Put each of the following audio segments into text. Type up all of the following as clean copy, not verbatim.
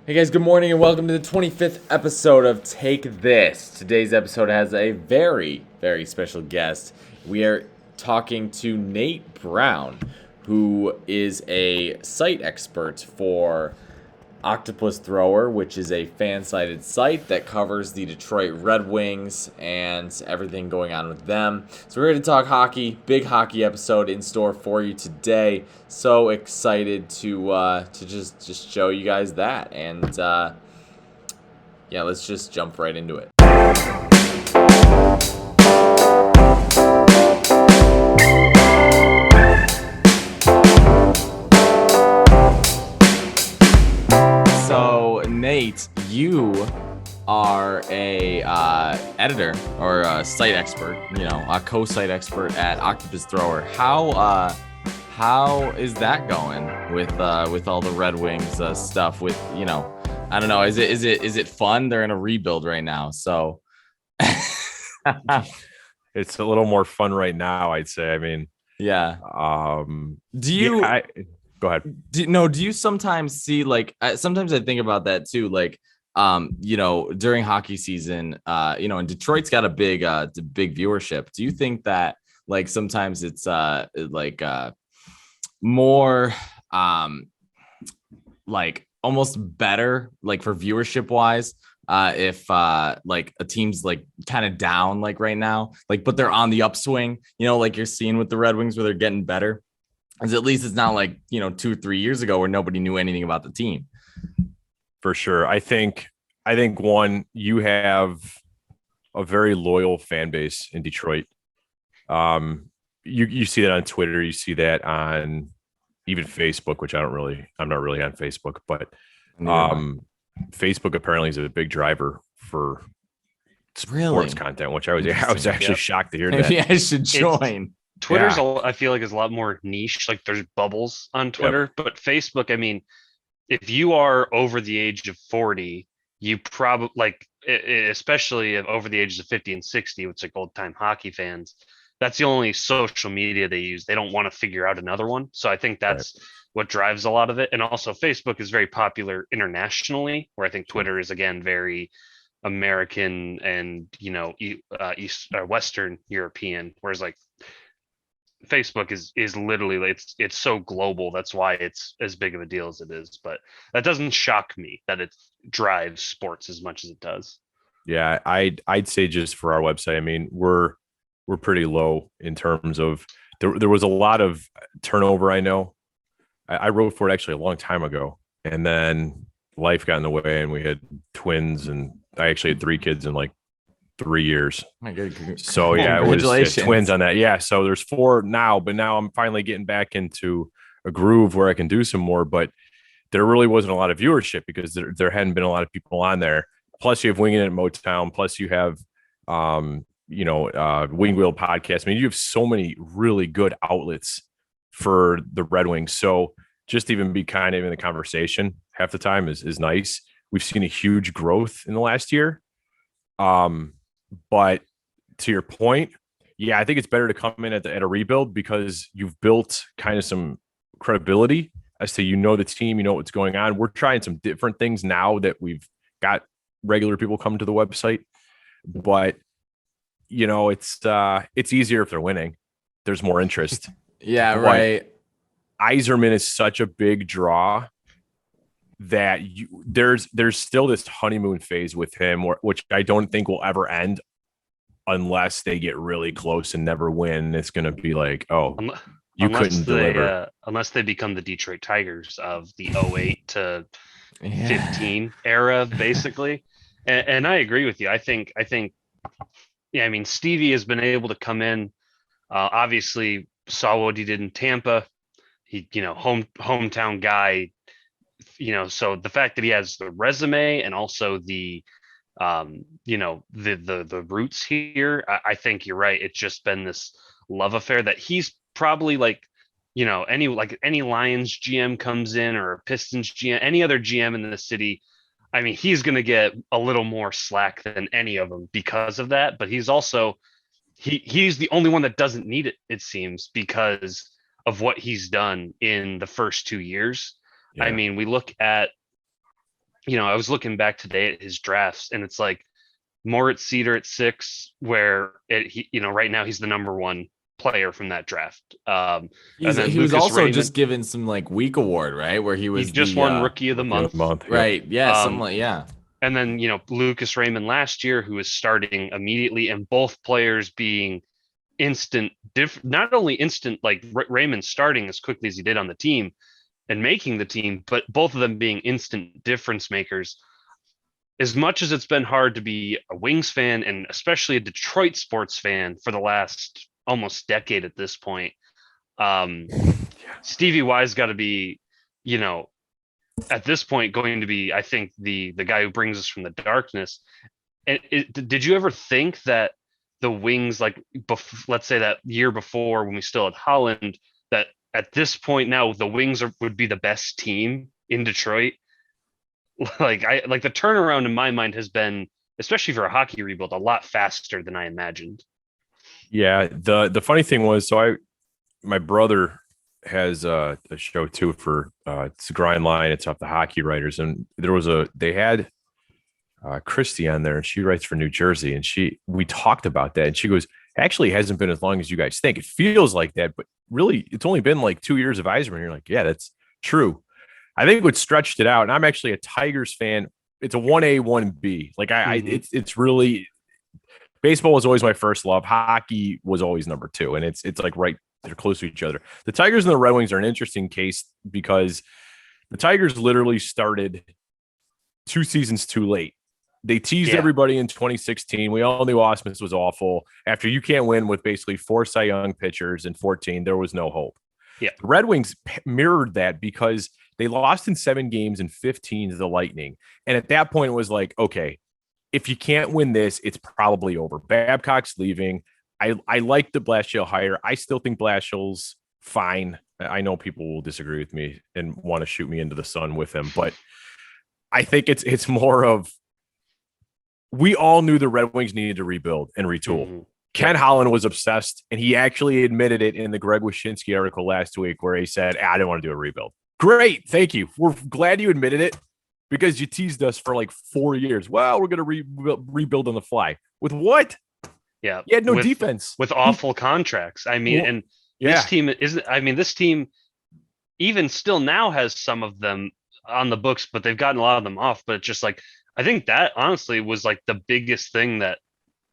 Hey guys, good morning and welcome to the 25th episode of Take This. Today's episode has a very, very special guest. We are talking to Nate Brown, who is a site expert for Octopus Thrower, which is a fan-sided site that covers the Detroit Red Wings and everything going on with them. So we're going to talk hockey, big hockey episode in store for you today. So excited to just show you guys that, and yeah, let's just jump right into it. So Nate, you are a editor or a site expert, a co-site expert at Octopus Thrower. How is that going with all the Red Wings stuff? With I don't know, is it fun? They're in a rebuild right now, so it's a little more fun right now, I'd say. I mean, yeah. Go ahead. Do you sometimes see, like, sometimes I think about that too, like, during hockey season, and Detroit's got a big viewership. Do you think that, like, sometimes it's more like almost better, like, for viewership wise, if like a team's like kind of down, like right now, like, but they're on the upswing, like you're seeing with the Red Wings where they're getting better? Because at least it's not like 2 or 3 years ago where nobody knew anything about the team. For sure. I think one, you have a very loyal fan base in Detroit. You see that on Twitter, you see that on even Facebook, which I'm not really on Facebook, but Facebook apparently is a big driver for sports content, which I was actually shocked to hear that. Maybe I should join. Twitter's, I feel like, is a lot more niche. Like, there's bubbles on Twitter, but Facebook, I mean, if you are over the age of 40, you probably, like, especially if over the ages of 50 and 60, which, like, old time hockey fans, that's the only social media they use. They don't want to figure out another one. So I think that's what drives a lot of it. And also Facebook is very popular internationally, where I think Twitter is, again, very American and, East Western European, whereas, like, Facebook is literally, it's so global. That's why it's as big of a deal as it is. But that doesn't shock me that it drives sports as much as it does. Yeah, I'd say just for our website, I mean, we're pretty low in terms of there was a lot of turnover. I know I wrote for it actually a long time ago, and then life got in the way, and we had twins, and I actually had 3 kids in like 3 years. My God. So yeah, it was twins on that. Yeah. So there's 4 now, but now I'm finally getting back into a groove where I can do some more, but there really wasn't a lot of viewership because there hadn't been a lot of people on there. Plus you have Winging It at Motown. Plus you have, Wing Wheel podcast. I mean, you have so many really good outlets for the Red Wings. So just even be kind of in the conversation half the time is nice. We've seen a huge growth in the last year. But to your point, yeah, I think it's better to come in at a rebuild because you've built kind of some credibility as to the team, what's going on. We're trying some different things now that we've got regular people come to the website, but it's easier if they're winning. There's more interest. Yeah, right. Yzerman is such a big draw that there's still this honeymoon phase with him, which I don't think will ever end unless they get really close and never win. It's going to be like, you couldn't deliver. Unless they become the Detroit Tigers of the 08 to 15 era, basically. And I agree with you. I think, yeah, I mean, Stevie has been able to come in, obviously saw what he did in Tampa. He, hometown guy, so the fact that he has the resume and also the the roots here, I think you're right. It's just been this love affair that he's probably like, any Lions GM comes in or a Pistons GM, any other GM in the city, I mean, he's going to get a little more slack than any of them because of that. But he's also, he's the only one that doesn't need it, it seems, because of what he's done in the first 2 years. Yeah. I mean, we look at I was looking back today at his drafts, and it's like Moritz Seider at 6, where right now he's the number one player from that draft. And then He was Lucas also Raymond, just given some like week award, right? Where he he was just the won Rookie of the Month. right. Yeah, something Um, like yeah. and then Lucas Raymond last year, who was starting immediately, and both players being not only instant, like Raymond starting as quickly as he did on the team and making the team, but both of them being instant difference makers. As much as it's been hard to be a Wings fan and especially a Detroit sports fan for the last almost decade at this point, Stevie Y's got to be, at this point going to be, I think, the guy who brings us from the darkness. And did you ever think that the Wings, like, let's say that year before when we still had Holland, that at this point now the Wings would be the best team in Detroit? Like the turnaround in my mind has been, especially for a hockey rebuild, a lot faster than I imagined. Yeah. The funny thing was, so my brother has a show too for it's a Grind Line. It's off the Hockey Writers, and they had Christy on there, and she writes for New Jersey, and we talked about that, and she goes, actually, it hasn't been as long as you guys think. It feels like that, but really, it's only been like 2 years of Yzerman. You're like, yeah, that's true. I think what stretched it out, and I'm actually a Tigers fan. It's a 1A, 1B. Like it's really, baseball was always my first love. Hockey was always number two, and it's like right, they're close to each other. The Tigers and the Red Wings are an interesting case because the Tigers literally started 2 seasons too late. They teased everybody in 2016. We all knew Osmus was awful. After you can't win with basically 4 Cy Young pitchers in 14, there was no hope. Yeah. The Red Wings mirrored that because they lost in 7 games and 15 to the Lightning. And at that point, it was like, okay, if you can't win this, it's probably over. Babcock's leaving. I like the Blashill hire. I still think Blashill's fine. I know people will disagree with me and want to shoot me into the sun with him, but I think it's more of, we all knew the Red Wings needed to rebuild and retool. Mm-hmm. Ken Holland was obsessed, and he actually admitted it in the Greg Wyshynski article last week where he said, I didn't want to do a rebuild. Great. Thank you. We're glad you admitted it because you teased us for like 4 years. Well, we're going to rebuild on the fly. With what? Yeah. You had no defense. With awful contracts. I mean, this team this team even still now has some of them on the books, but they've gotten a lot of them off. But it's just like, I think that honestly was like the biggest thing that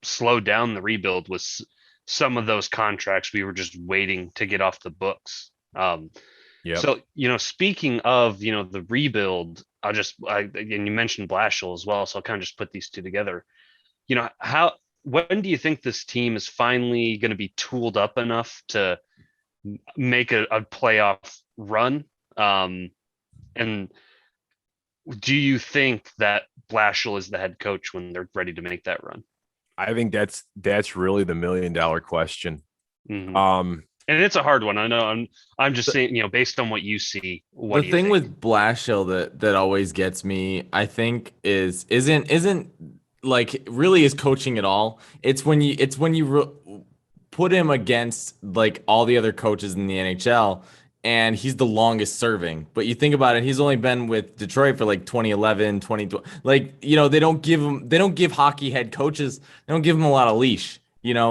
slowed down the rebuild was some of those contracts we were just waiting to get off the books. So, speaking of, the rebuild, and you mentioned Blashill as well, so I'll kind of just put these two together. When do you think this team is finally going to be tooled up enough to make a playoff run? And do you think that Blashill is the head coach when they're ready to make that run? I think that's really the $1 million question. Mm-hmm. And it's a hard one. I know. I'm just saying, based on what you see. The thing with Blashill that always gets me, I think, isn't like really is coaching at all. It's when you put him against like all the other coaches in the NHL, and he's the longest serving. But you think about it, he's only been with Detroit for like 2011, 2012. Like, they don't give hockey head coaches, they don't give them a lot of leash,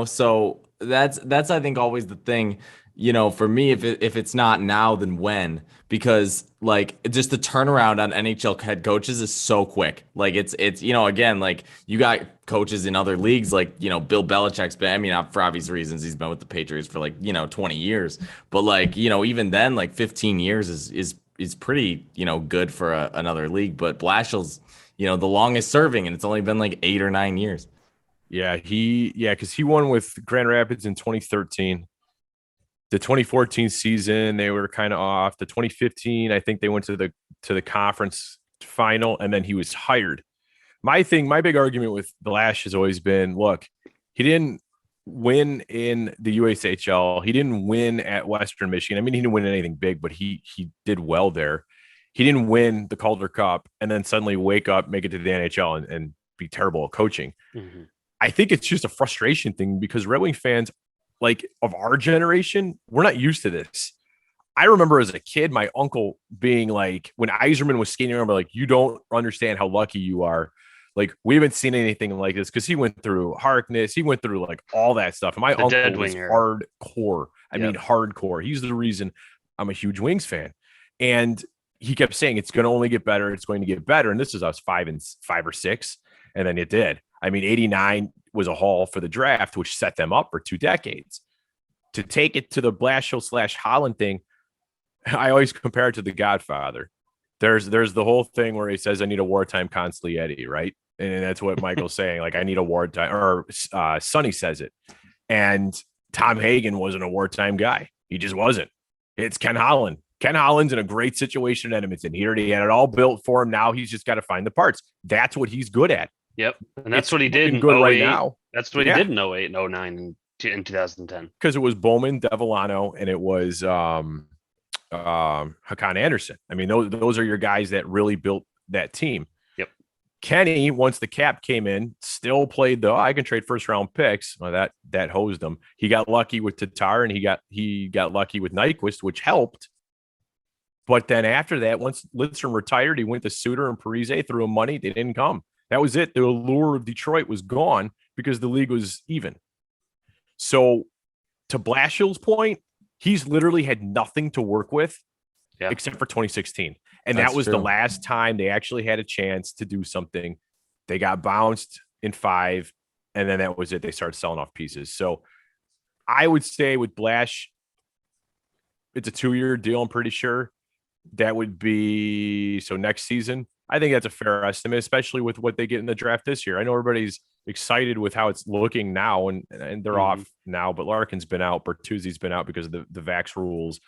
so that's I think always the thing, for me, if it's not now, then when? Because like just the turnaround on NHL head coaches is so quick. Like it's again, like you got coaches in other leagues, like Bill Belichick's been, I mean, not for obvious reasons, he's been with the Patriots for like 20 years, but like even then, like 15 years is pretty good for another league. But Blashill's the longest serving, and it's only been like 8 or 9 years. Yeah, because he won with Grand Rapids in 2013. The 2014 season, they were kind of off. The 2015, I think they went to the conference final, and then he was hired. My big argument with Blash has always been, look, he didn't win in the USHL. He didn't win at Western Michigan. I mean, he didn't win anything big, but he did well there. He didn't win the Calder Cup and then suddenly wake up, make it to the NHL and be terrible at coaching. Mm-hmm. I think it's just a frustration thing because Red Wing fans, like of our generation, we're not used to this. I remember as a kid, my uncle being like, when Yzerman was skating around, like, you don't understand how lucky you are. Like, we haven't seen anything like this, because he went through Harkness. He went through like all that stuff. And my uncle was hardcore. I mean, hardcore. He's the reason I'm a huge Wings fan. And he kept saying it's going to only get better. It's going to get better. And this is us 5 or 6. And then it did. I mean, 89 was a haul for the draft, which set them up for 2 decades. To take it to the Blashill/Holland thing, I always compare it to The Godfather. There's the whole thing where he says, I need a wartime consigliere, right? And that's what Michael's saying. Like, I need a wartime, or Sonny says it. And Tom Hagen wasn't a wartime guy. He just wasn't. It's Ken Holland. Ken Holland's in a great situation at Edmonton. He already had it all built for him. Now he's just got to find the parts. That's what he's good at. Yep. And that's what he did in good 08. Right now. That's what he did in 08 and 09 and in 2010. Because it was Bowman, Devellano, and it was Hakan Anderson. I mean, those are your guys that really built that team. Yep. Kenny, once the cap came in, still played I can trade first round picks. Well, that hosed him. He got lucky with Tatar, and he got lucky with Nyquist, which helped. But then after that, once Lidstrom retired, he went to Suter and Parise, threw him money. They didn't come. That was it. The allure of Detroit was gone because the league was even. So to Blashill's point, he's literally had nothing to work with except for 2016. And that was the last time they actually had a chance to do something. They got bounced in 5, and then that was it. They started selling off pieces. So I would say with Blash, it's a 2-year deal, I'm pretty sure. That would be next season. I think that's a fair estimate, especially with what they get in the draft this year. I know everybody's excited with how it's looking now, and they're off now, but Larkin's been out, Bertuzzi's been out because of the Vax rules.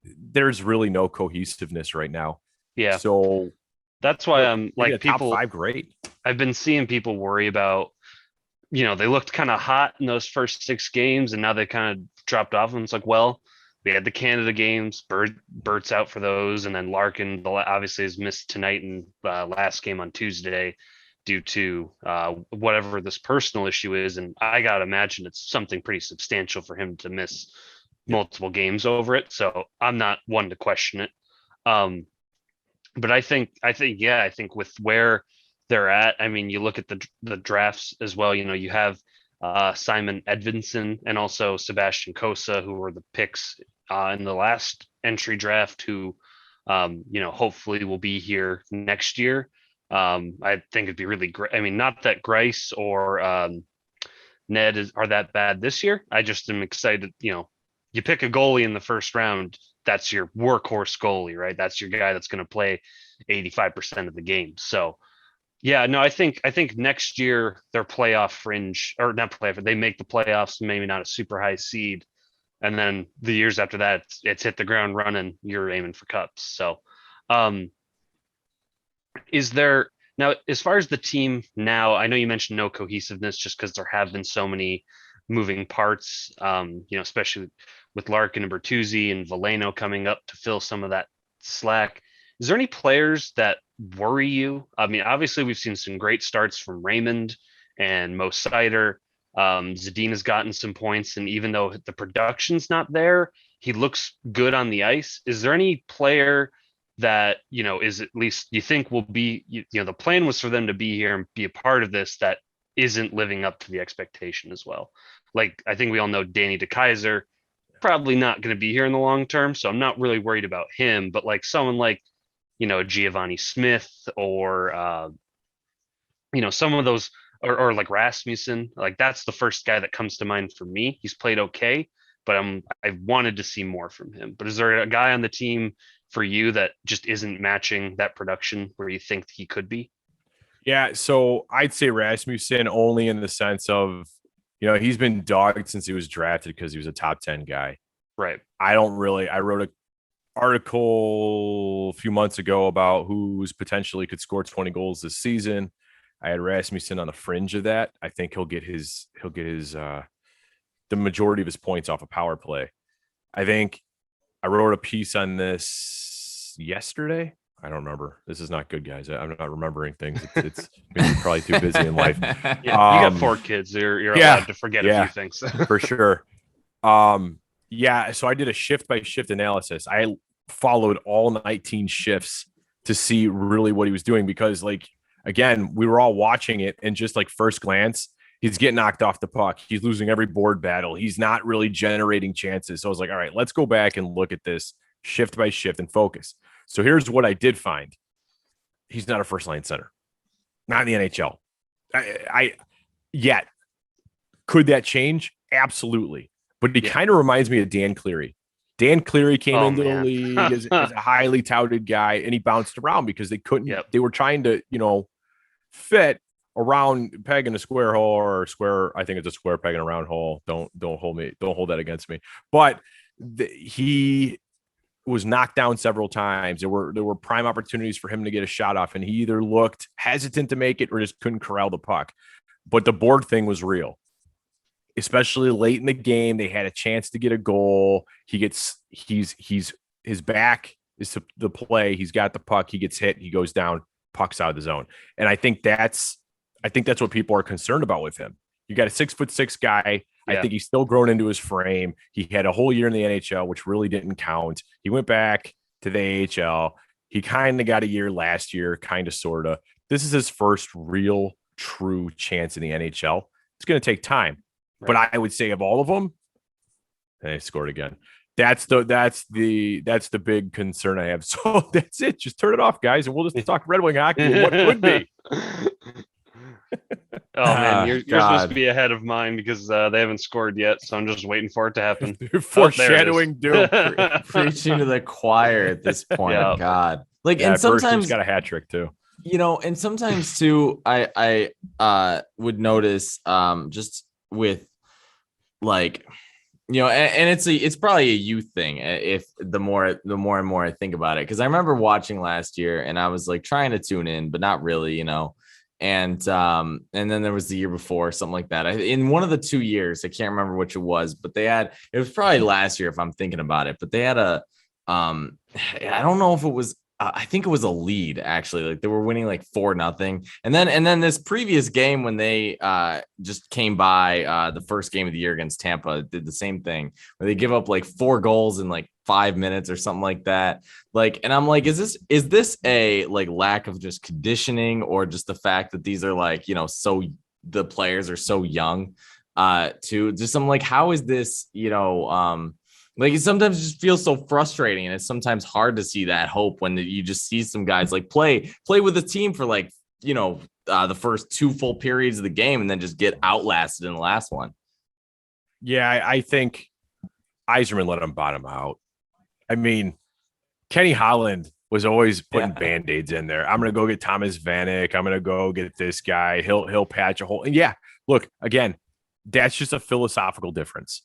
There's really no cohesiveness right now. Yeah. So that's why I'm like, people, top 5, great. I've been seeing people worry about, they looked kind of hot in those first 6 games, and now they kind of dropped off. And it's like, well, we had the Canada games, Bert's out for those, and then Larkin obviously has missed tonight and last game on Tuesday due to whatever this personal issue is. And I got to imagine it's something pretty substantial for him to miss multiple games over it. So I'm not one to question it. But I think with where they're at, I mean, you look at the drafts as well, you have Simon Edvinsson and also Sebastian Kosa, who were the picks in the last entry draft, who, hopefully will be here next year. I think it'd be really great. I mean, not that Greiss or Ned are that bad this year. I just am excited. You pick a goalie in the first round, that's your workhorse goalie, right? That's your guy that's going to play 85% of the game. So, yeah, no, I think next year their playoff fringe, or not playoff, they make the playoffs, maybe not a super high seed. And then the years after that, it's hit the ground running. You're aiming for cups. So, is there now, as far as the team now, I know you mentioned no cohesiveness just because there have been so many moving parts, especially with Larkin and Bertuzzi and Veleno coming up to fill some of that slack. Is there any players that worry you? I mean, obviously we've seen some great starts from Raymond and Mo Seider. Zadina's gotten some points, and even though the production's not there, he looks good on the ice. Is there any player that, is at least you think will be, the plan was for them to be here and be a part of this, that isn't living up to the expectation as well? Like, I think we all know Danny DeKeyser probably not going to be here in the long term, so I'm not really worried about him. But like someone like, Giovanni Smith or, some of those, or like Rasmussen, like that's the first guy that comes to mind for me. He's played okay, but I wanted to see more from him. But is there a guy on the team for you that just isn't matching that production where you think he could be? Yeah, so I'd say Rasmussen only in the sense of, he's been dogged since he was drafted because he was a top 10 guy. Right. I wrote an article a few months ago about who's potentially could score 20 goals this season. I had Rasmussen on the fringe of that. I think he'll get his the majority of his points off a power play. I think I wrote a piece on this yesterday. I don't remember. This is not good, guys. I'm not remembering things. It's probably too busy in life. Yeah, you got 4 kids. You're allowed to forget a few things. For sure. Yeah, so I did a shift by shift analysis. I followed all 19 shifts to see really what he was doing because, like, again, we were all watching it and just like first glance, he's getting knocked off the puck. He's losing every board battle. He's not really generating chances. So I was like, all right, let's go back and look at this shift by shift and focus. So here's what I did find. He's not a first line center, not in the NHL. I yet. Could that change? Absolutely. But he kind of reminds me of Dan Cleary. Dan Cleary came into the league as a highly touted guy, and he bounced around because they couldn't. Yep. They were trying to, fit around peg in a square hole or square. I think it's a square peg in a round hole. Don't hold that against me. But he was knocked down several times. There were prime opportunities for him to get a shot off, and he either looked hesitant to make it or just couldn't corral the puck. But the board thing was real. Especially late in the game, they had a chance to get a goal. His back is to the play. He's got the puck. He gets hit. He goes down. Puck's out of the zone. And I think that's what people are concerned about with him. You got a 6'6" guy. Yeah. I think he's still grown into his frame. He had a whole year in the NHL, which really didn't count. He went back to the AHL. He kind of got a year last year, kind of, sort of. This is his first real, true chance in the NHL. It's going to take time. But I would say of all of them, they scored again. That's the big concern I have. So that's it. Just turn it off, guys, and we'll just talk Red Wing hockey and what could be. Oh man, you're supposed to be ahead of mine because they haven't scored yet, so I'm just waiting for it to happen. Foreshadowing doom. Preaching to the choir at this point. Yeah. God, and sometimes got a hat trick too. And sometimes too, I would notice just with. And it's probably a youth thing if the more and more I think about it, because I remember watching last year and I was like trying to tune in but not really, and then there was the year before, something like that. In one of the 2 years, I can't remember which it was, but it was probably last year if I'm thinking about it, but they had I don't know if it was I think it was a lead, actually. Like they were winning like 4-0. And then this previous game when they just came by the first game of the year against Tampa, did the same thing where they give up like 4 goals in like 5 minutes or something like that. And I'm like, is this a like lack of just conditioning or just the fact that these are like, so the players are so young too? Just I'm like, how is this, it sometimes just feels so frustrating, and it's sometimes hard to see that hope when you just see some guys like play with a team for like, the first 2 full periods of the game and then just get outlasted in the last one. Yeah, I think Yzerman let him bottom out. I mean, Kenny Holland was always putting Band-Aids in there. I'm going to go get Thomas Vanek. I'm going to go get this guy. He'll patch a hole. And yeah, look, again, that's just a philosophical difference.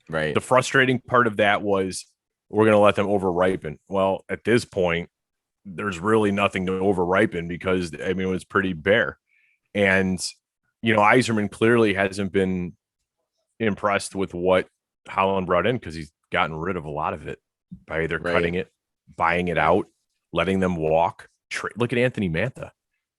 Right. The frustrating part of that was we're going to let them over-ripen. Well, at this point, there's really nothing to over-ripen because, it was pretty bare. And, Yzerman clearly hasn't been impressed with what Holland brought in because he's gotten rid of a lot of it by either cutting it, buying it out, letting them walk. Look at Anthony Mantha.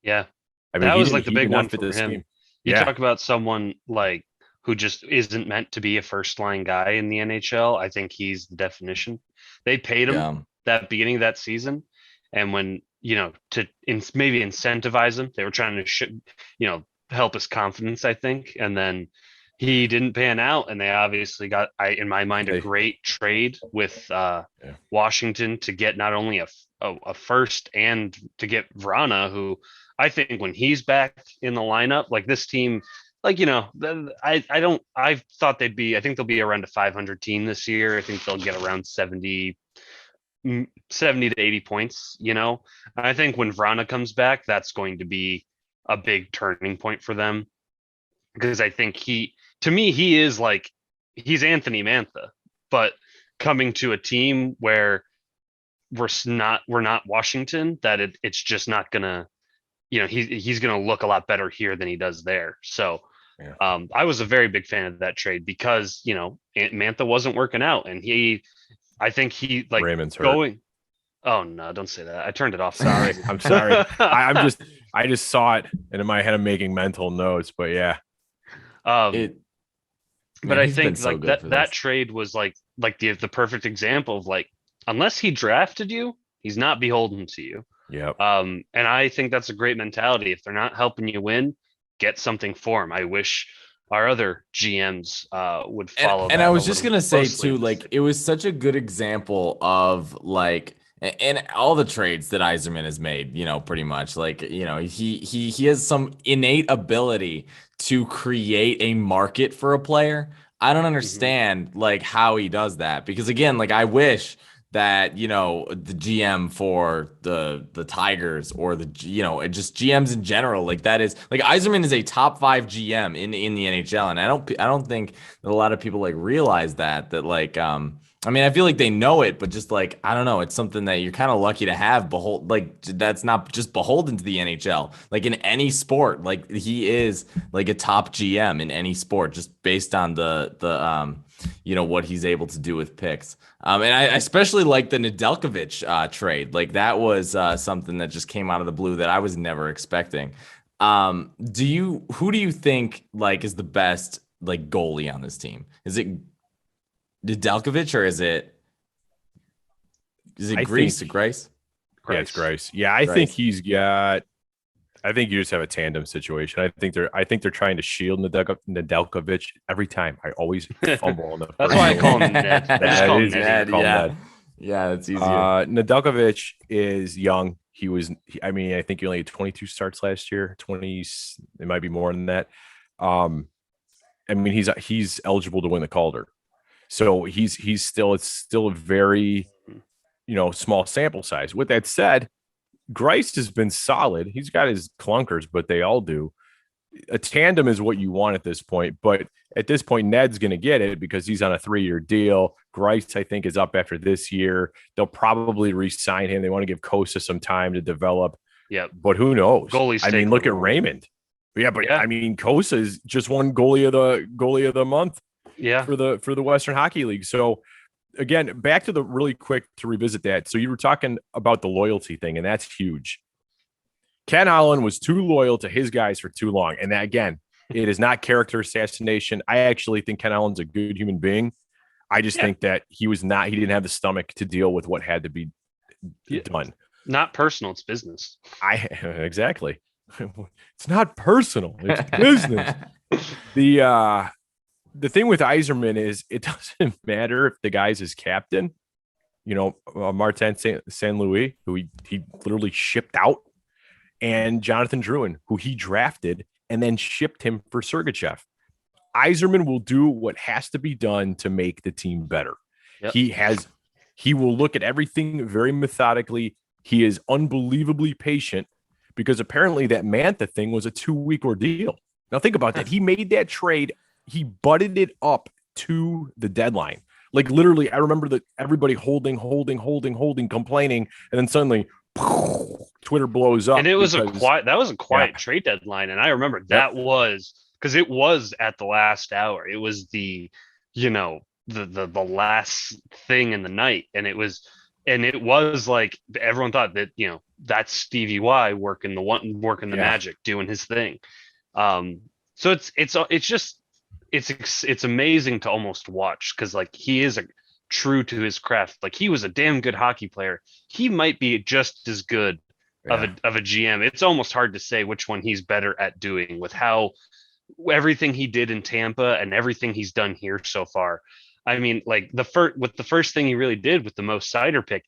Yeah. That was like the big one for him. Scheme. You talk about someone like who just isn't meant to be a first line guy in the NHL. I think he's the definition. They paid him that beginning of that season. And when, to maybe incentivize him, they were trying to, help his confidence, I think. And then he didn't pan out. And they obviously got, in my mind, a great trade with Washington to get not only a first and to get Vrana, who I think when he's back in the lineup, like this team, I thought I think they'll be around a 500 team this year. I think they'll get around 70 to 80 points, I think when Vrana comes back, that's going to be a big turning point for them. Because I think he is like, he's Anthony Mantha, but coming to a team where we're not Washington, that it's just not gonna, he's gonna look a lot better here than he does there. So I was a very big fan of that trade because, Mantha wasn't working out, and I think he like Raymond's going. Hurt. Oh no! Don't say that. I turned it off. Sorry, I'm sorry. I just saw it, and in my head I'm making mental notes. But yeah, but I think like that trade was like like the perfect example of like, unless he drafted you, he's not beholden to you. Yep. And I think that's a great mentality. If they're not helping you win, get something for them. I wish our other GMs would follow and that I a was just little gonna say closely too, in this like thing. it was such a good example of like and all the trades that Yzerman has made, pretty much like, he has some innate ability to create a market for a player. I don't Mhm. understand like how he does that because again, like I wish that the GM for the Tigers or just GMs in general, like that is like Yzerman is a top 5 GM in the NHL, and I don't think that a lot of people like realize that like I mean I feel like they know it, but just like I don't know, it's something that you're kind of lucky to have like that's not just beholden to the NHL, like in any sport, like he is like a top GM in any sport just based on the what he's able to do with picks. And I especially like the Ndeljkovic trade. Like that was something that just came out of the blue that I was never expecting. Who do you think like is the best like goalie on this team? Is it Ndeljkovic or is it I think, Greiss? yeah, it's Greiss. Greiss. Yeah, I think Greiss. I think you just have a tandem situation. I think they're trying to shield Ndeljkovic every time. I always fumble on the That's first why I name. call him Ned. I just That call him is easier to Neddy. call him Yeah. Ned. Yeah, it's easier. Ndeljkovic is young. I mean, I think he only had 22 starts last year. 20, it might be more than that. I mean, he's eligible to win the Calder. So it's still a very, small sample size. With that said, Greiss has been solid. He's got his clunkers, but they all do. A tandem is what you want at this point. But at this point, Ned's going to get it because he's on a 3-year deal. Greiss, I think, is up after this year. They'll probably re-sign him. They want to give Kosa some time to develop. Yep. But who knows? Goalies I mean, take look a at little Raymond. Yeah, but Yeah. I mean, Kosa is just won goalie of the month Yeah. for the Western Hockey League. So again, back to the really quick to revisit that. So you were talking about the loyalty thing, and that's huge. Ken Holland was too loyal to his guys for too long. And that, again, it is not character assassination. I actually think Ken Holland's a good human being. I just think that he didn't have the stomach to deal with what had to be done. Not personal, it's business. Exactly. It's not personal, it's business. The thing with Yzerman is it doesn't matter if the guy's his captain, Martin St. Louis, who he literally shipped out, and Jonathan Drouin, who he drafted and then shipped him for Sergachev. Yzerman will do what has to be done to make the team better. Yep. He will look at everything very methodically. He is unbelievably patient because apparently that Mantha thing was a 2-week ordeal. Now think about that. He made that trade. He butted it up to the deadline. Like literally, I remember that everybody holding, complaining, and then suddenly Twitter blows up. And it was a quiet trade deadline. And I remember that was because it was at the last hour. It was the last thing in the night. And it was like everyone thought that, that's Stevie Y working the magic, doing his thing. So it's amazing to almost watch because like he is true to his craft. Like he was a damn good hockey player. He might be just as good of a GM. It's almost hard to say which one he's better at doing with how everything he did in Tampa and everything he's done here so far. I mean, like the first thing he really did with the Mo Seider pick,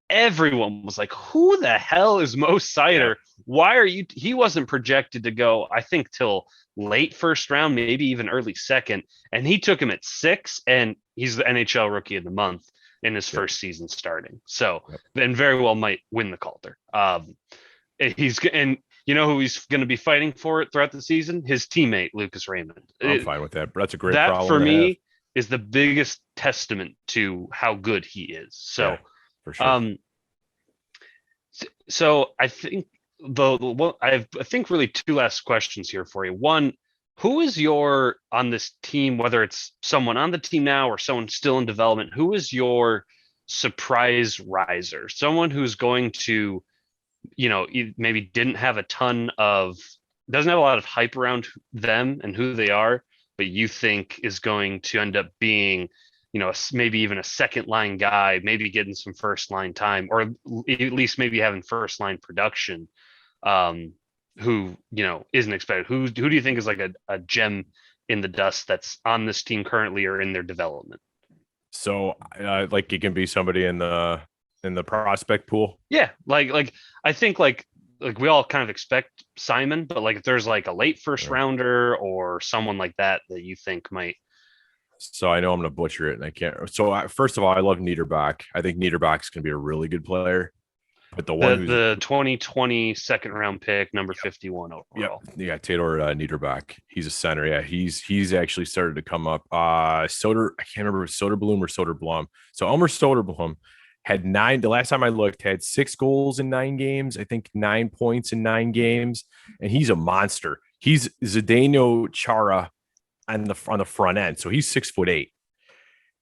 everyone was like, who the hell is Mo Seider? Why are you? He wasn't projected to go, I think, till late first round, maybe even early second. And he took him at 6, and he's the NHL Rookie of the Month in his first season starting. So then very well might win the Calder. And you know who he's going to be fighting for it throughout the season? His teammate, Lucas Raymond. I'm fine with that. That's a great that problem for me have. Is the biggest testament to how good he is. So, for sure. So I think I think really 2 last questions here for you. One, who is on this team, whether it's someone on the team now or someone still in development, who is your surprise riser? Someone who's going to, maybe doesn't have a lot of hype around them and who they are, but you think is going to end up being maybe even a second line guy, maybe getting some first line time, or at least maybe having first line production, who, isn't expected. Who do you think is like a gem in the dust that's on this team currently or in their development? So, like it can be somebody in the prospect pool. Yeah, like I think like we all kind of expect Simon, but like if there's like a late first rounder or someone like that you think might. So I know I'm going to butcher it, and I can't. So first of all, I love Niederbach. I think Niederbach's going to be a really good player. But the 2020 second round pick, number 51 overall. Yeah, Taylor Niederbach. He's a center. Yeah, he's actually started to come up. Soder, I can't remember if it was Soderblom or Soderblom. So Elmer Soderblom had 9. The last time I looked, had 6 goals in 9 games. I think 9 points in 9 games, and he's a monster. He's Zdeno Chara on the front end. So he's 6'8".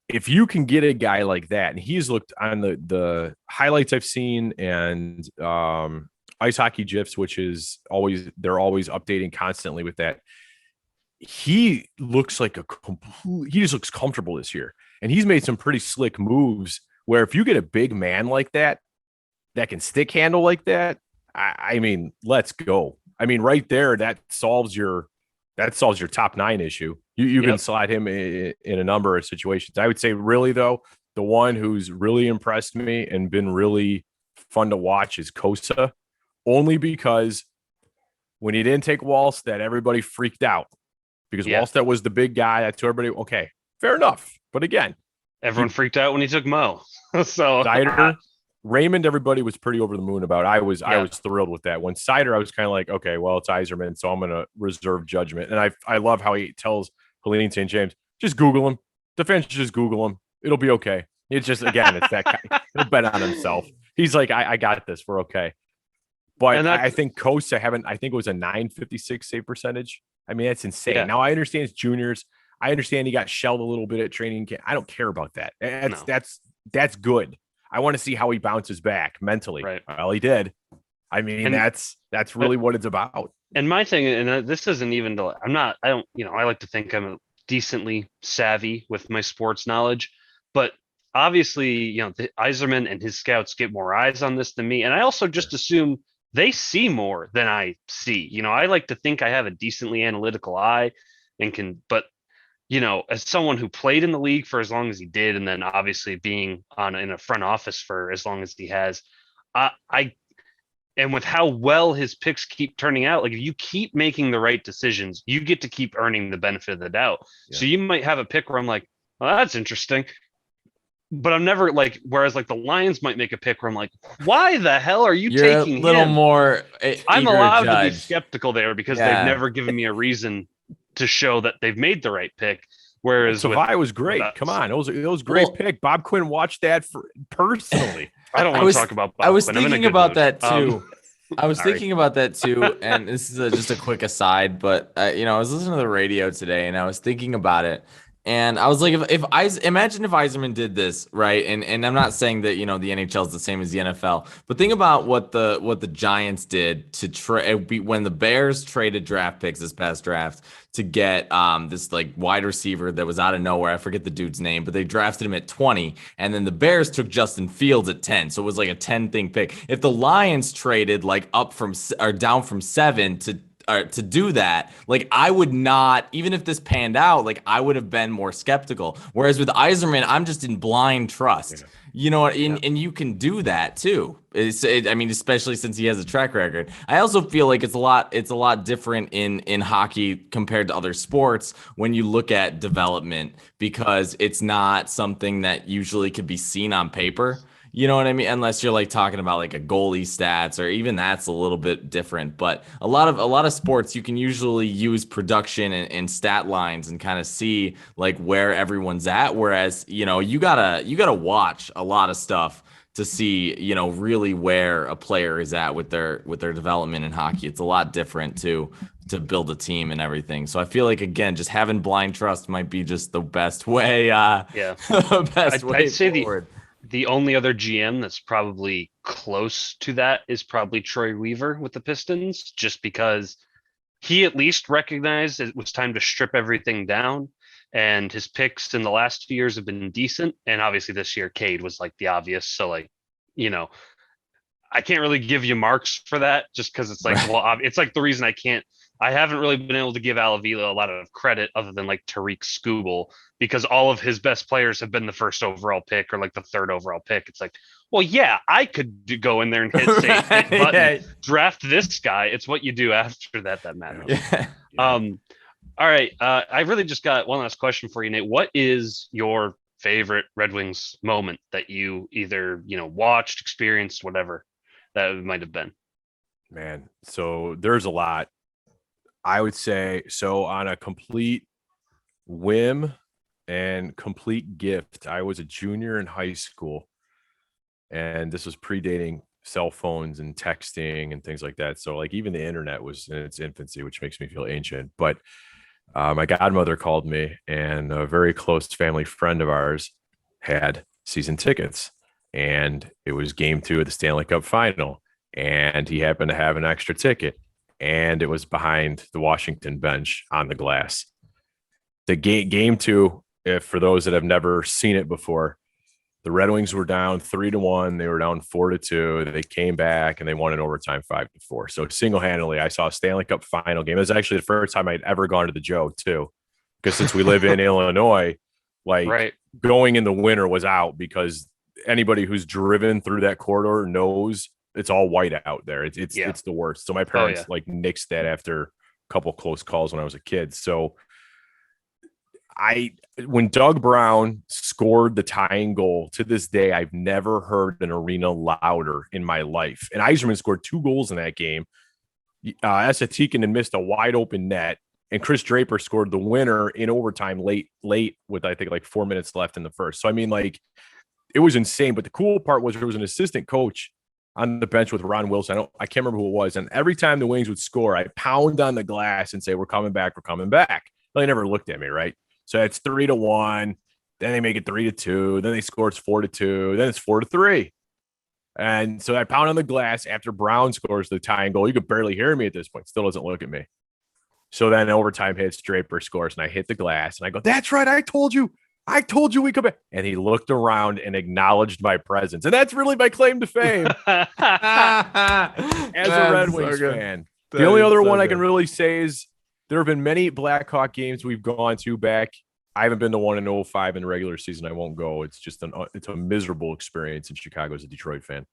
If you can get a guy like that, and he's looked on the highlights I've seen and Ice Hockey Gifs, which is they're always updating constantly with that. He looks like he just looks comfortable this year, and he's made some pretty slick moves where if you get a big man like that can stick handle like that, I mean, let's go. I mean, right there, that solves your top 9 issue. You can slide him in a number of situations. I would say really though, the one who's really impressed me and been really fun to watch is Kosa, only because when he didn't take Wallstedt, everybody freaked out because Wallstedt was the big guy. That's who everybody, okay, fair enough. But again, everyone freaked out when he took Mo. So Seider, Raymond, everybody was pretty over the moon about. I was thrilled with that. When Seider, I was kind of like, okay, well, it's Yzerman, so I'm going to reserve judgment. And I love how he tells Helene St. James, just Google him. Defense, just Google him. It'll be okay. It's just, again, it's that guy. He'll bet on himself. He's like, I got this. We're okay. But I think Kosa I think it was a 956 save percentage. I mean, that's insane. Yeah. Now, I understand it's juniors. I understand he got shelled a little bit at training camp. I don't care about that. That's good. I want to see how he bounces back mentally. Right. Well, he did. I mean, that's really what it's about. And my thing, and this isn't even, I like to think I'm decently savvy with my sports knowledge, but obviously, the Yzerman and his scouts get more eyes on this than me. And I also just assume they see more than I see. I like to think I have a decently analytical eye and but as someone who played in the league for as long as he did, and then obviously being in a front office for as long as he has, and with how well his picks keep turning out, like if you keep making the right decisions, you get to keep earning the benefit of the doubt. Yeah. So you might have a pick where I'm like, well, that's interesting. But I'm never like, whereas like the Lions might make a pick where I'm like, why the hell are you taking a little him? More I'm allowed to be skeptical there because they've never given me a reason to show that they've made the right pick. Whereas Savai was great. Come on. It was great pick. Bob Quinn watched that personally. I don't want to talk about Bob. I was thinking about that too. I was thinking about that too. And this is just a quick aside, but I was listening to the radio today and I was thinking about it. And I was like, imagine if Yzerman did this, right? And I'm not saying that, the NHL is the same as the NFL, but think about what the Giants did to when the Bears traded draft picks this past draft to get this like wide receiver that was out of nowhere. I forget the dude's name, but they drafted him at 20, and then the Bears took Justin Fields at 10. So it was like a 10 thing pick. If the Lions traded like down from 7 to do that, like I would not, even if this panned out, like I would have been more skeptical. Whereas with Yzerman, I'm just in blind trust. And you can do that too. Especially since he has a track record. I also feel like it's a lot different in hockey compared to other sports when you look at development, because it's not something that usually could be seen on paper. You know what I mean? Unless you're like talking about like a goalie stats, or even that's a little bit different. But a lot of sports, you can usually use production and stat lines and kind of see like where everyone's at. Whereas, you gotta watch a lot of stuff to see, really where a player is at with their development in hockey. It's a lot different to build a team and everything. So I feel like, again, just having blind trust might be just the best way. I'd say forward. The only other GM that's probably close to that is probably Troy Weaver with the Pistons, just because he at least recognized it was time to strip everything down. and his picks in the last few years have been decent. And obviously this year, Cade was like the obvious. So like, you know, I can't really give you marks for that just because it's like, well, it's like the reason I haven't really been able to give Alavila a lot of credit other than like Tariq Skubal, because all of his best players have been the first overall pick or like the third overall pick. It's like, well, yeah, I could go in there and hit save, hit button, draft this guy. It's what you do after that matters. Yeah. All right. I really just got one last question for you, Nate. What is your favorite Red Wings moment that you either, watched, experienced, whatever that might have been? Man, so there's a lot. I would say, so on a complete whim and complete gift, I was a junior in high school, and this was predating cell phones and texting and things like that. So like even the internet was in its infancy, which makes me feel ancient. But my godmother called me, and a very close family friend of ours had season tickets, and it was game 2 of the Stanley Cup final, and he happened to have an extra ticket, and it was behind the Washington bench on the glass. The game 2, if for those that have never seen it before, the Red Wings were down 3-1. They were down 4-2. They came back and they won in overtime 5-4. So single-handedly, I saw a Stanley Cup final game. It was actually the first time I'd ever gone to the Joe too, because since we live in Illinois, going in the winter was out, because anybody who's driven through that corridor knows it's all white out there. It's the worst. So my parents nixed that after a couple close calls when I was a kid. So when Doug Brown scored the tying goal, to this day, I've never heard an arena louder in my life. And Yzerman scored 2 goals in that game. Esatikin had missed a wide open net, and Chris Draper scored the winner in overtime late with, I think, like 4 minutes left in the first. So, I mean, like, it was insane. But the cool part was there was an assistant coach on the bench with Ron Wilson. I can't remember who it was. And every time the Wings would score, I pound on the glass and say, "We're coming back. We're coming back." Well, they never looked at me, right? So it's 3-1. Then they make it 3-2. Then they score, it's 4-2. Then it's 4-3. And so I pound on the glass after Brown scores the tying goal. You could barely hear me at this point. Still doesn't look at me. So then overtime hits, Draper scores, and I hit the glass. And I go, "That's right. I told you we could." And he looked around and acknowledged my presence. And that's really my claim to fame as a Red Wings fan. The only other one I can really say is, there have been many Blackhawk games we've gone to back. I haven't been to one in 05 in the regular season. I won't go. It's just it's a miserable experience in Chicago as a Detroit fan.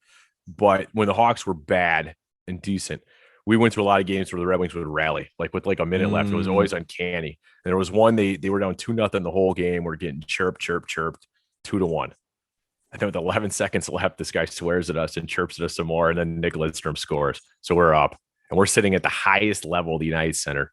But when the Hawks were bad and decent, we went to a lot of games where the Red Wings would rally, like with like a minute left. It was always uncanny. And there was one, they were down 2-0 the whole game. We're getting chirped, 2-1. I think with 11 seconds left, this guy swears at us and chirps at us some more. And then Nick Lidstrom scores. So we're up, and we're sitting at the highest level of the United Center.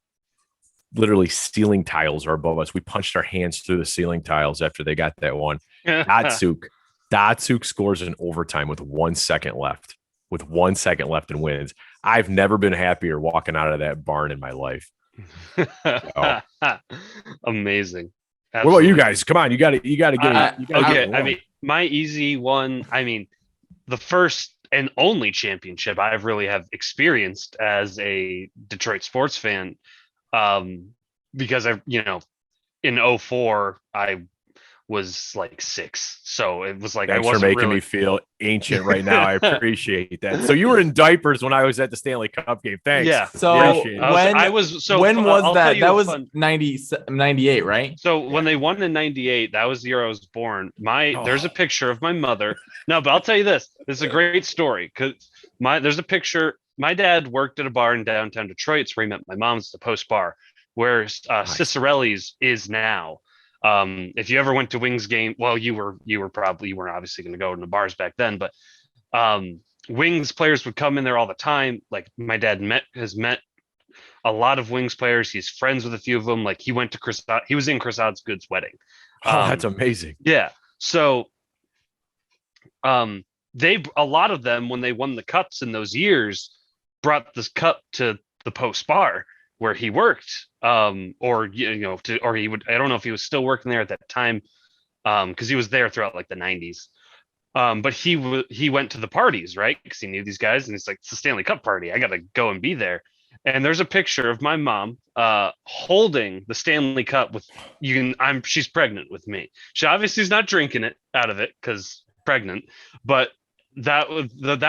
Literally ceiling tiles are above us. We punched our hands through the ceiling tiles after they got that one. Datsuk scores in overtime with 1 second left. With 1 second left and wins. I've never been happier walking out of that barn in my life. So. Amazing. Absolutely. What about you guys? Come on, you got to get it. Okay, I mean, my easy one. I mean, the first and only championship I really have experienced as a Detroit sports fan. Because in 04, I was like 6. So it was like, thanks for making me feel ancient right now. I appreciate that. So you were in diapers when I was at the Stanley Cup game. Thanks. Yeah. So when was that? That was 98, right? So when they won in 98, that was the year I was born. There's a picture of my mother. No, but I'll tell you this. This is a great story, because there's a picture. My dad worked at a bar in downtown Detroit. It's where he met my mom's, the Post Bar, where Cicerelli's is now. If you ever went to Wings game, well, you weren't obviously going to go to the bars back then, but Wings players would come in there all the time. Like, my dad has met a lot of Wings players. He's friends with a few of them. Like, he went to he was in Chris Osgood's wedding. That's amazing. Yeah. So a lot of them, when they won the cups in those years, brought this cup to the Post Bar where he worked, or he would. I don't know if he was still working there at that time, because he was there throughout like the 90s. But he went to the parties, right? Because he knew these guys, and it's like, it's the Stanley Cup party. I got to go and be there. And there's a picture of my mom holding the Stanley Cup with she's pregnant with me. She obviously is not drinking it out of it because pregnant, but that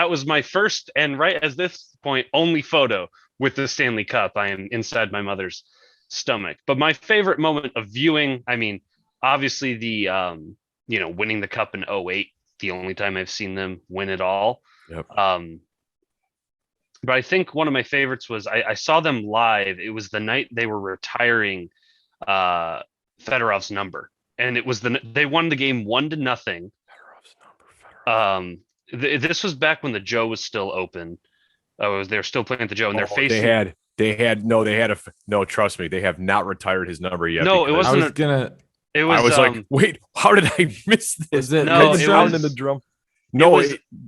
was my first and right at this point only photo with the Stanley Cup. I am inside my mother's stomach. But my favorite moment of viewing, I mean, obviously the winning the cup in 08, the only time I've seen them win it all. Yep. But I think one of my favorites was I saw them live. It was the night they were retiring Fedorov's number, and it was they won the game 1-0. Fedorov's number. This was back when the Joe was still open. They were still playing at the Joe, and they're facing. Trust me, they have not retired his number yet. No, it wasn't. I was like, wait, how did I miss this? Was it no, it was, in the drum? No,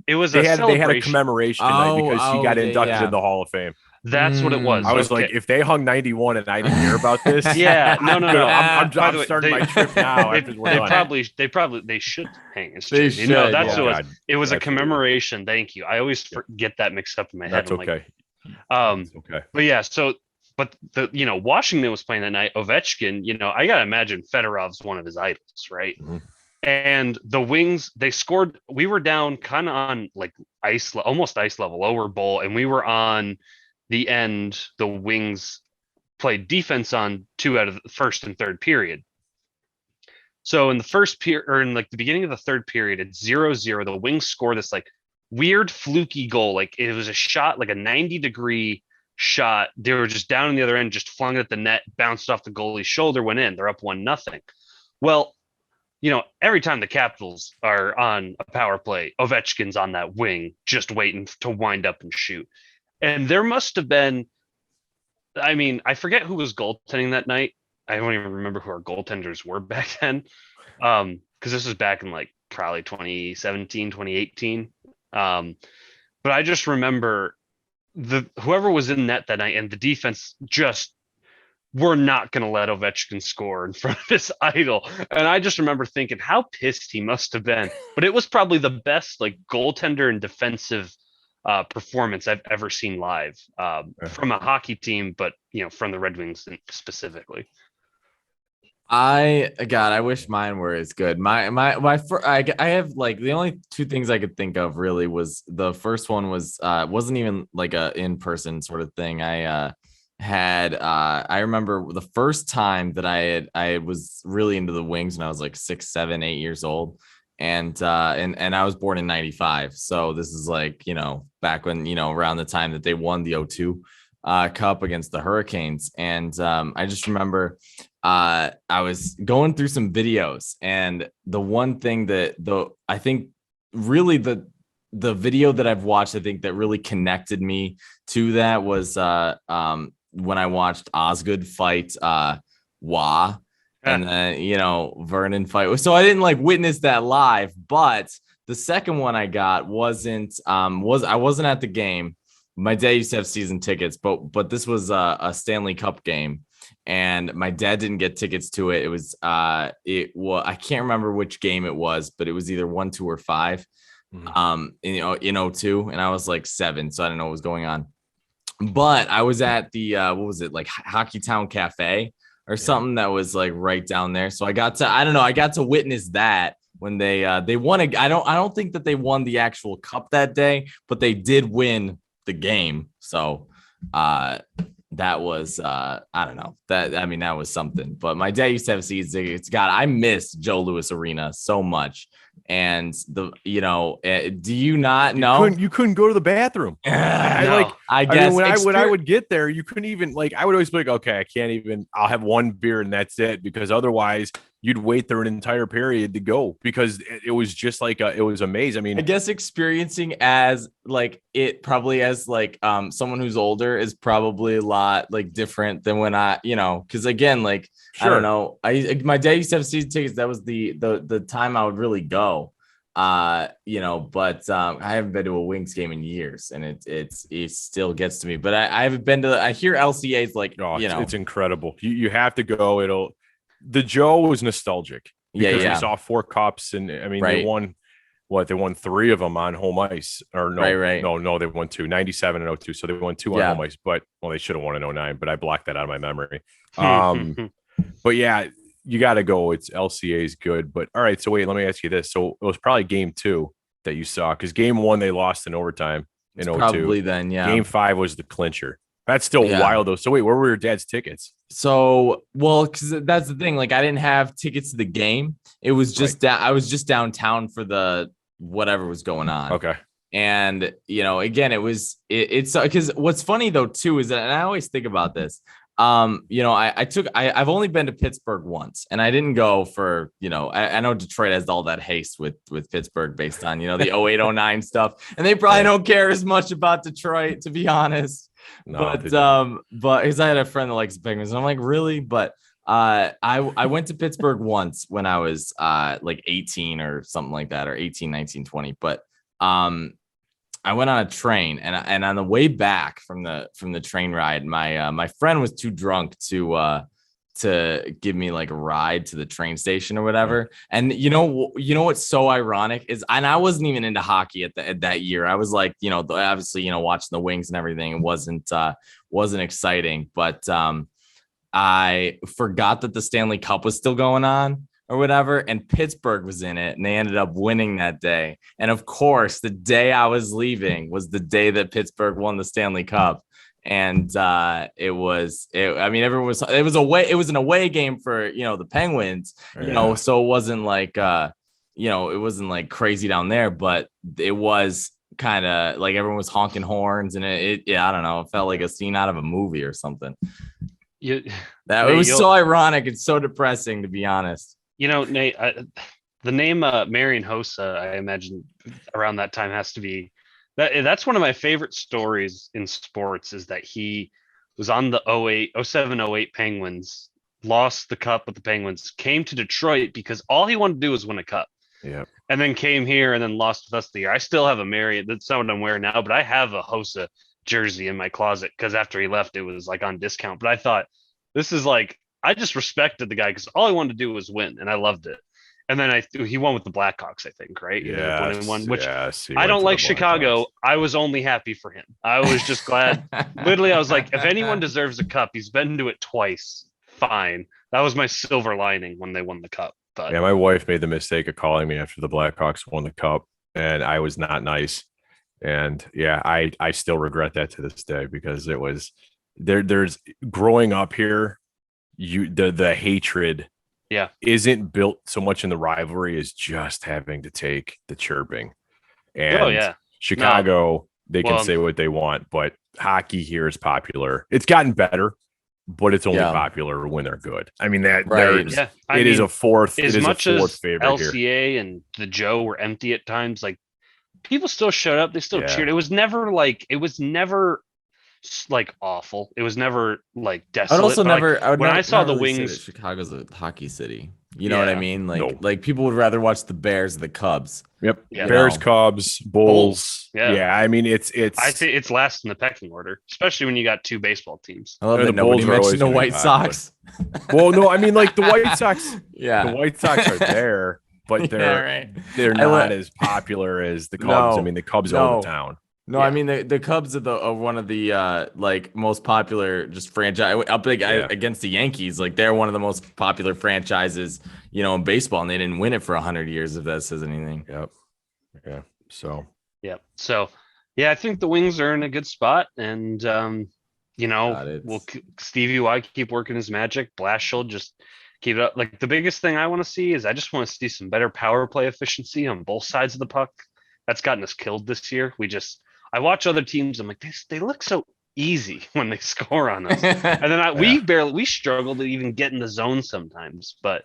it was they a had a commemoration night because he got inducted in the Hall of Fame. That's what it was. I was like, if they hung 91 and I didn't hear about this, yeah, no. I'm starting my trip now. They should hang his trip. Should. That's what it was. It was a commemoration. Thank you. I always get that mixed up in my head. That's okay. Okay. But yeah, but Washington was playing that night. Ovechkin, I gotta imagine Fedorov's one of his idols, right? Mm-hmm. And the Wings, they scored. We were down kind of on like almost ice level, lower bowl, and we were on the end. The Wings played defense on 2 out of the first and third period. So in the first period, or in like the beginning of the third period, it's 0-0. The Wings score this like weird fluky goal. Like it was a shot, like a 90-degree shot. They were just down on the other end, just flung it at the net, bounced off the goalie's shoulder, went in. They're up 1-0. Well, every time the Capitals are on a power play, Ovechkin's on that wing, just waiting to wind up and shoot. And there must have been, I mean, I forget who was goaltending that night. I don't even remember who our goaltenders were back then. Because this was back in like probably 2017, 2018. But I just remember whoever was in net that night and the defense just were not going to let Ovechkin score in front of his idol. And I just remember thinking how pissed he must have been. But it was probably the best like goaltender and defensive performance I've ever seen live from a hockey team, but from the Red Wings specifically. I wish mine were as good. I have like the only 2 things I could think of really was the first one was wasn't even like a in-person sort of thing. I remember the first time that I was really into the Wings when I was like 6, 7, 8 years old. And I was born in 95. So this is like, back when, around the time that they won the 02 Cup against the Hurricanes. And I just remember I was going through some videos, and the one thing I think really the video that I've watched, I think that really connected me to that was when I watched Osgood fight Wah. And then, Vernon fight. So I didn't like witness that live, but the second one I got I wasn't at the game. My dad used to have season tickets, but this was a Stanley Cup game, and my dad didn't get tickets to it. It was I can't remember which game it was, but it was either 1, 2, or 5. In 02, and I was like 7, so I didn't know what was going on. But I was at the what was it, like Hockey Town Cafe or something that was like right down there. So I got to witness that when they won. I don't think that they won the actual cup that day, but they did win the game. So that was I don't know, that was something. But my dad used to have season tickets. God, I miss Joe Louis Arena so much. And do you not know you couldn't go to the bathroom? I guess when I would get there, you couldn't even, like, I would always be like, okay, I can't even, I'll have one beer and that's it, because otherwise you'd wait through an entire period to go, because it was just like it was amazing. I mean, I guess experiencing as like it probably as like someone who's older is probably a lot like different than when because again, like, sure. I don't know. My dad used to have season tickets. That was the time I would really go. But I haven't been to a Wings game in years, and it still gets to me. But I haven't been to. I hear LCA's like, it's incredible. You have to go. The Joe was nostalgic because we saw 4 cups, and I mean, they won What, they won 3 of them on home ice, or no, Right. no, they won 2, 97 and 02. So they won 2 on home ice, but they should have won in 09, but I blocked that out of my memory. But yeah, you got to go. It's LCA is good, but all right. So wait, let me ask you this. So it was probably game 2 that you saw, because game 1 they lost in overtime in 02. Probably then, yeah. Game 5 was the clincher. That's still wild though. So wait, where were your dad's tickets? So, well, because that's the thing. Like, I didn't have tickets to the game. It was just I was just downtown for the whatever was going on. Okay. And again, it's because what's funny though too is that, and I always think about this. I've only been to Pittsburgh once, and I didn't go for I know Detroit has all that haste with Pittsburgh based on the 08-09 stuff, and they probably don't care as much about Detroit, to be honest. But because I had a friend that likes the Penguins, and I'm like, really? But I went to Pittsburgh once when I was like 18 or something like that, or 18, 19, 20. But I went on a train, and on the way back from the train ride, my friend was too drunk to give me like a ride to the train station or whatever. And what's so ironic is, and I wasn't even into hockey at that year. I was like, obviously, watching the Wings and everything. It wasn't exciting, but I forgot that the Stanley Cup was still going on or whatever, and Pittsburgh was in it, and they ended up winning that day. And of course, the day I was leaving was the day that Pittsburgh won the Stanley Cup. And it was an away game for the Penguins, so it wasn't like it wasn't like crazy down there, but it was kind of like everyone was honking horns, and I don't know, it felt like a scene out of a movie or something. It was so ironic. It's so depressing, to be honest. Nate, the name Marian Hossa, I imagine around that time has to be that's one of my favorite stories in sports, is that he was on the 07-08 Penguins, lost the cup with the Penguins, came to Detroit because all he wanted to do was win a cup. Yeah. And then came here and then lost with us the year. I still have a Marian. That's not what I'm wearing now, but I have a Hossa jersey in my closet because after he left, it was like on discount. But I thought, this is like, I just respected the guy because all he wanted to do was win, and I loved it. And then he won with the Blackhawks, I think, right? Yeah. Which I don't like Chicago. I was only happy for him. I was just glad. Literally, I was like, if anyone deserves a cup, he's been to it twice. Fine. That was my silver lining when they won the cup. But yeah, my wife made the mistake of calling me after the Blackhawks won the cup, and I was not nice. And yeah, I still regret that to this day, because it was there's growing up here, the hatred isn't built so much in the rivalry as just having to take the chirping. And Chicago, they can say what they want, but hockey here is popular. It's gotten better, but it's only popular when they're good. I mean, it is a fourth favorite LCA here. And the Joe were empty at times. Like, people still showed up. They still cheered. It was never like awful. It was never like desolate. I saw the Wings, Chicago's a hockey city. You know what I mean? Like people would rather watch the Bears than the Cubs. Yep. Yeah. Bears, Cubs, Bulls. Yeah. I mean, it's. I say it's last in the pecking order, especially when you got 2 baseball teams. I love that nobody mentioned the White Sox. Well, no, I mean, like the White Sox. The White Sox are there, but they're not as popular as the Cubs. I mean, the Cubs own the town. No, I mean the Cubs are one of the like most popular just franchise up against the Yankees. Like, they're one of the most popular franchises, in baseball, and they didn't win it for 100 years, if that says anything. Yep. Yeah. So. Yep. So, I think the Wings are in a good spot, and Stevie Y keep working his magic. Blashill just keep it up. Like, the biggest thing I want to see is I just want to see some better power play efficiency on both sides of the puck. That's gotten us killed this year. I watch other teams. I'm like, they look so easy when they score on us, and then we struggle to even get in the zone sometimes. But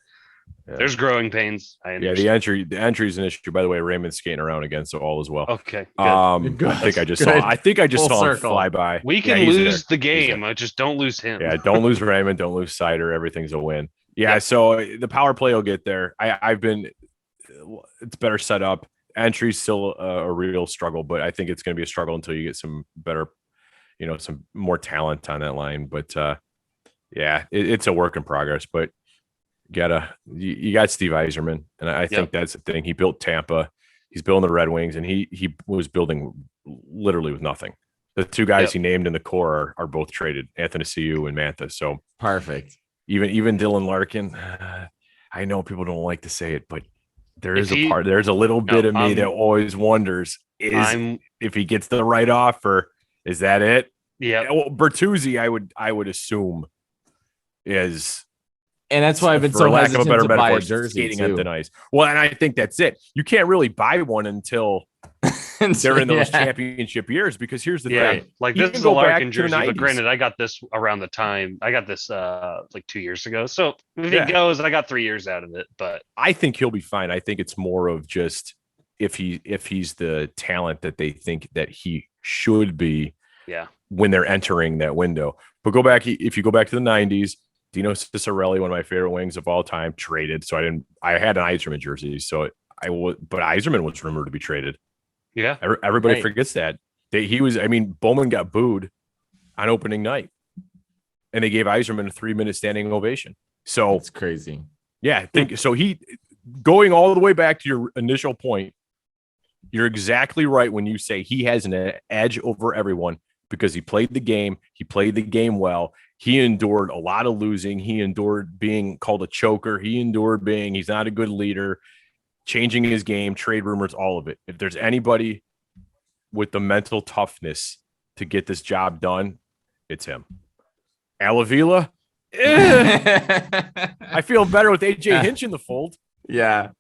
there's growing pains. The entry is an issue. By the way, Raymond's skating around against all as well. Okay, good. Good. I think I just saw him fly by. We can lose the game. I just don't lose him. Yeah, don't lose Raymond. Don't lose Sider. Everything's a win. Yeah. So the power play will get there. It's better set up. Entry's still a real struggle, but I think it's going to be a struggle until you get some better, some more talent on that line. But it's a work in progress. But you got Steve Yzerman, and I think that's the thing. He built Tampa. He's building the Red Wings, and he was building literally with nothing. The two guys he named in the core are both traded, Athanasiou and Mantha. So perfect. Even Dylan Larkin, I know people don't like to say it, but there's a little bit of me that always wonders if he gets the right offer, is that it? Yeah. Well, Bertuzzi, I would assume is, and that's why I've been so hesitant to buy a jersey skating on thin ice. Well, and I think that's it. You can't really buy one until they're in those championship years, because here's the thing. Like, this is a Larkin jersey, but granted, I got this around the time. I got this like 2 years ago. So if it goes, I got 3 years out of it. But I think he'll be fine. I think it's more of just if he's the talent that they think that he should be. Yeah. When they're entering that window. But if you go back to the 90s, Dino Ciccarelli, one of my favorite wings of all time, traded. So I had an Yzerman jersey. But Yzerman was rumored to be traded. Yeah. Everybody forgets that. Bowman got booed on opening night, and they gave Yzerman a 3-minute standing ovation. So it's crazy. Yeah. He going all the way back to your initial point, you're exactly right when you say he has an edge over everyone, because he played the game. He played the game well. He endured a lot of losing. He endured being called a choker. He endured he's not a good leader, changing his game, trade rumors, all of it. If there's anybody with the mental toughness to get this job done, it's him. Alavila, I feel better with AJ Hinch in the fold. Yeah.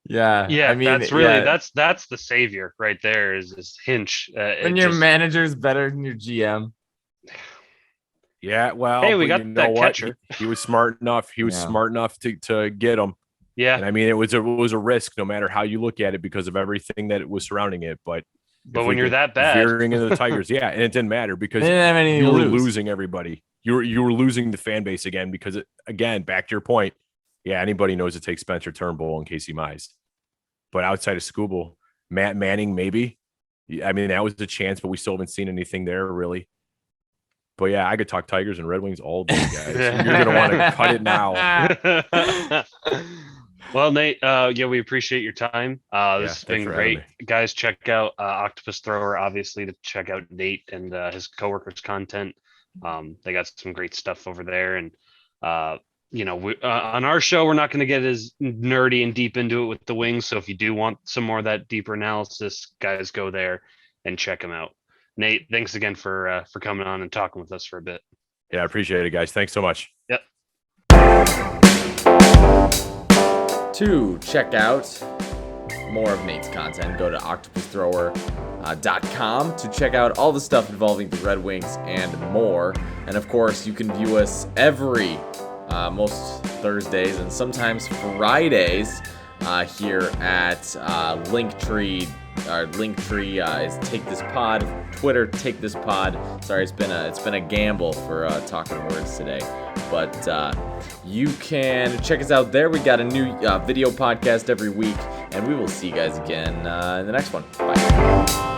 I mean, that's really that's the savior right there is Hinch. When your manager's better than your GM. Yeah, well, hey, we got that catcher. He was smart enough. He was smart enough to get him. Yeah, and I mean, it was a risk, no matter how you look at it, because of everything that was surrounding it. But when you're that bad, veering into the Tigers, and it didn't matter because you were losing everybody. You were losing the fan base again, because again, back to your point. Yeah, anybody knows it takes Spencer Turnbull and Casey Mize. But outside of Scooble, Matt Manning, maybe. I mean, that was a chance, but we still haven't seen anything there, really. But yeah, I could talk Tigers and Red Wings all day, guys. You're going to want to cut it now. Well, Nate, we appreciate your time. This has been great. Guys, check out Octopus Thrower, obviously, to check out Nate and his coworkers' content. They got some great stuff over there. And, on our show, we're not going to get as nerdy and deep into it with the Wings. So if you do want some more of that deeper analysis, guys, go there and check them out. Nate, thanks again for coming on and talking with us for a bit. Yeah, I appreciate it, guys. Thanks so much. Yep. To check out more of Nate's content, go to octopusthrower.com to check out all the stuff involving the Red Wings and more. And of course, you can view us every most Thursdays and sometimes Fridays here at Linktree. Our Linktree is Take This Pod. Twitter, Take This Pod. Sorry, it's been a gamble for talking words today, but you can check us out there. We got a new video podcast every week, and we will see you guys again in the next one. Bye.